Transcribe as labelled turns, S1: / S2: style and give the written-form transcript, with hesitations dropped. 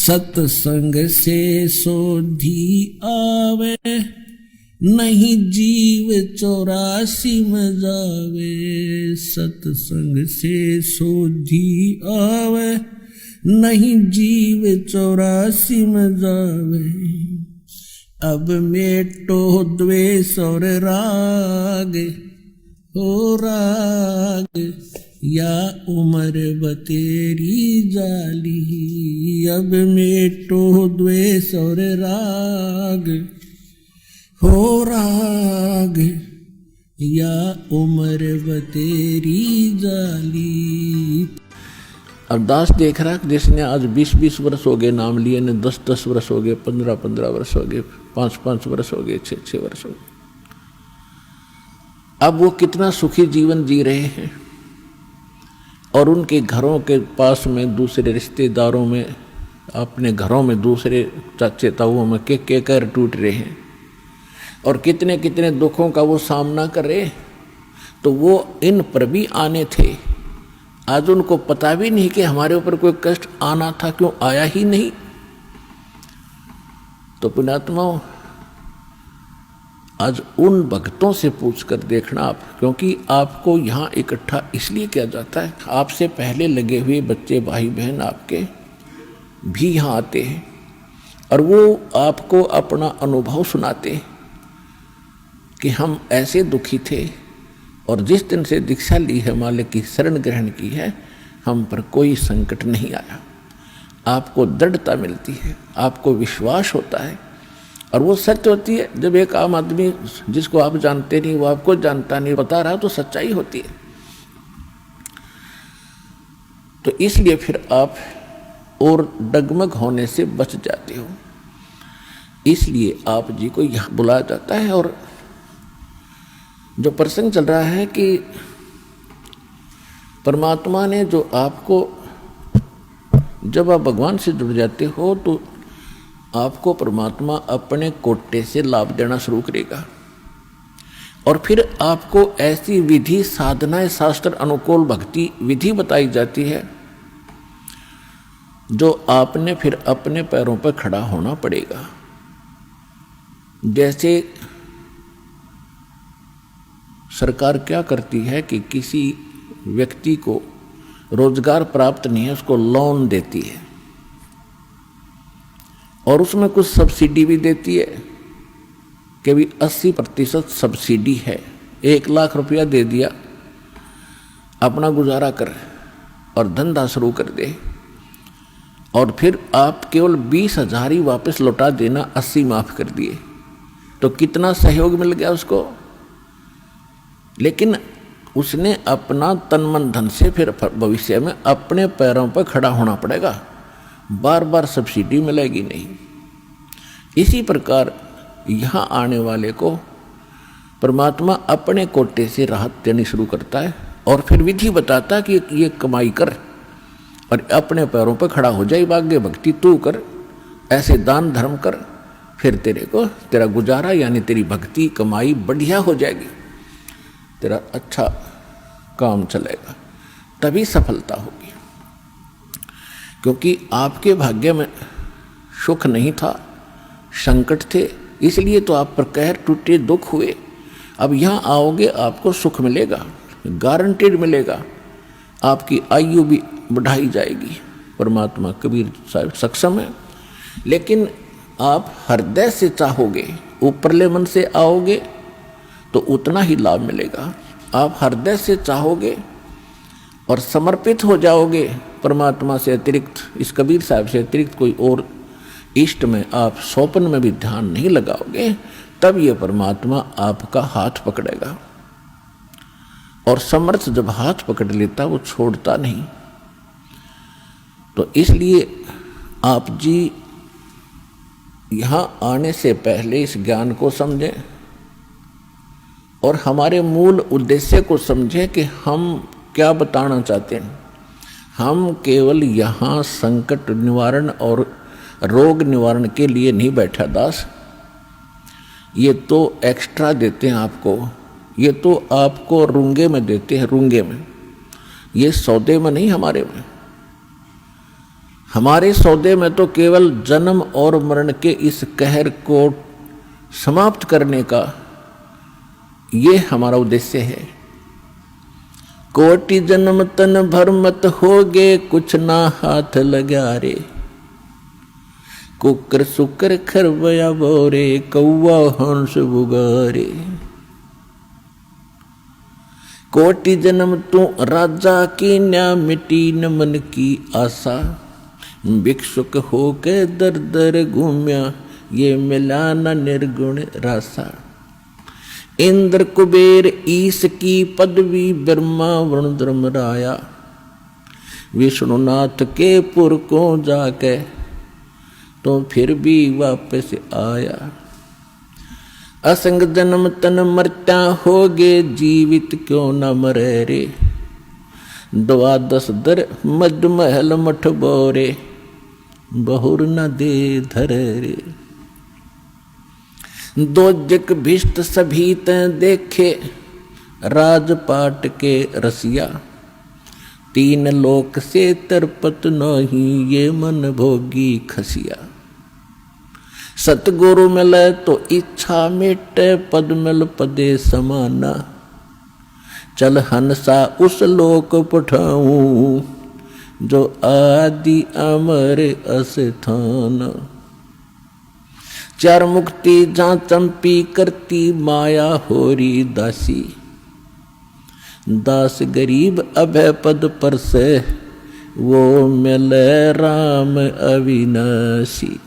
S1: सत्संग से सोधी आवे, नहीं जीव 84 में जावे। सत्संग से सोधी आवे, नहीं जीव 84 में जावे। अब मेटो द्वेष और राग, हो राग या उम्र बतेरी जाली। अब मेटो द्वेष और राग, हो राग या उम्र बतेरी जाली।
S2: अब दास देख रहा कि जिसने आज 20-20 वर्ष हो गए नाम लिए, ने 10-10 वर्ष हो गए, 15-15 वर्ष हो गए, 5-5 वर्ष हो गए, 6-6 वर्ष हो गए। अब वो कितना सुखी जीवन जी रहे हैं और उनके घरों के पास में दूसरे रिश्तेदारों में, अपने घरों में दूसरे चाचे ताऊओं में के कर टूट रहे हैं और कितने कितने दुखों का वो सामना कर रहे। तो वो इन पर भी आने थे, आज उनको पता भी नहीं कि हमारे ऊपर कोई कष्ट आना था, क्यों आया ही नहीं। तो पुण्यात्माओं, आज उन भक्तों से पूछ कर देखना आप, क्योंकि आपको यहाँ इकट्ठा इसलिए किया जाता है, आपसे पहले लगे हुए बच्चे भाई बहन आपके भी यहाँ आते हैं और वो आपको अपना अनुभव सुनाते हैं कि हम ऐसे दुखी थे और जिस दिन से दीक्षा ली है, मालिक की शरण ग्रहण की है, हम पर कोई संकट नहीं आया। आपको दृढ़ता मिलती है, आपको विश्वास होता है और वो सच होती है। जब एक आम आदमी जिसको आप जानते नहीं, वो आपको जानता नहीं, बता रहा, तो सच्चाई होती है। तो इसलिए फिर आप और डगमग होने से बच जाते हो। इसलिए आप जी को यहाँ बुलाया जाता है। और जो प्रसंग चल रहा है कि परमात्मा ने जो आपको, जब आप भगवान से जुड़ जाते हो तो आपको परमात्मा अपने कोटे से लाभ देना शुरू करेगा और फिर आपको ऐसी विधि साधनाएं, शास्त्र अनुकूल भक्ति विधि बताई जाती है जो आपने फिर अपने पैरों पर खड़ा होना पड़ेगा। जैसे सरकार क्या करती है कि किसी व्यक्ति को रोजगार प्राप्त नहीं है, उसको लोन देती है और उसमें कुछ सब्सिडी भी देती है कि भी 80% सब्सिडी है। 1 लाख रुपया दे दिया, अपना गुजारा कर और धंधा शुरू कर दे और फिर आप केवल 20,000 ही वापस लौटा देना, 80 माफ कर दिए। तो कितना सहयोग मिल गया उसको। लेकिन उसने अपना तन मन धन से फिर भविष्य में अपने पैरों पर खड़ा होना पड़ेगा, बार बार सब्सिडी मिलेगी नहीं। इसी प्रकार यहाँ आने वाले को परमात्मा अपने कोटे से राहत देनी शुरू करता है और फिर विधि बताता है कि ये कमाई कर और अपने पैरों पर खड़ा हो जाए, भाग्य भक्ति तू कर, ऐसे दान धर्म कर, फिर तेरे को तेरा गुजारा यानी तेरी भक्ति कमाई बढ़िया हो जाएगी, तेरा अच्छा काम चलेगा, तभी सफलता होगी। क्योंकि आपके भाग्य में सुख नहीं था, संकट थे, इसलिए तो आप पर कहर टूटे, दुख हुए। अब यहाँ आओगे आपको सुख मिलेगा, गारंटेड मिलेगा, आपकी आयु भी बढ़ाई जाएगी। परमात्मा कबीर साहब सक्षम है। लेकिन आप हृदय से चाहोगे, ऊपरले मन से आओगे तो उतना ही लाभ मिलेगा। आप हृदय से चाहोगे और समर्पित हो जाओगे परमात्मा से अतिरिक्त, इस कबीर साहब से अतिरिक्त कोई और इष्ट में आप स्वप्न में भी ध्यान नहीं लगाओगे, तब ये परमात्मा आपका हाथ पकड़ेगा। और समर्थ जब हाथ पकड़ लेता वो छोड़ता नहीं। तो इसलिए आप जी यहाँ आने से पहले इस ज्ञान को समझें और हमारे मूल उद्देश्य को समझें कि हम क्या बताना चाहते हैं। हम केवल यहाँ संकट निवारण और रोग निवारण के लिए नहीं बैठा दास, ये तो एक्स्ट्रा देते हैं आपको, ये तो आपको रूंगे में देते हैं, रूंगे में, ये सौदे में नहीं, हमारे में। हमारे सौदे में तो केवल जन्म और मरण के इस कहर को समाप्त करने का ये हमारा उद्देश्य है। कोटि जन्म तन भर मत होगे, कुछ ना हाथ लगा रे। कुकर सुकर खरबया बोरे, कौवा हंस बुगारे। कोटि जन्म तू राजा की न्या, मिटी न मन की आशा। भिक्षुक होके दर दर घूम्या, ये मिला न निर्गुण रासा। इंद्र कुबेर ईश की पदवी, ब्रह्मा वरुण धर्मराया। विष्णुनाथ के पुर को जाके तो फिर भी वापस आया। असंग जन्म तन मरता होगे, जीवित क्यों न मरे रे। द्वादश दर मद महल मठ बोरे, बहुर न दे धरे रे। दो जग भिष्ट सभी तैं देखे, राजपाट के रसिया। तीन लोक से तरपत नहीं, ये मन भोगी खसिया। सतगुरु मिले तो इच्छा मिटे, पद मिल पदे समाना। चल हंसा उस लोक पठाऊं, जो आदि अमर अस्थान। चार मुक्ति जहाँ चंपी करती, माया होरी दासी। दास गरीब अभय पद पर से, वो मिले राम अविनाशी।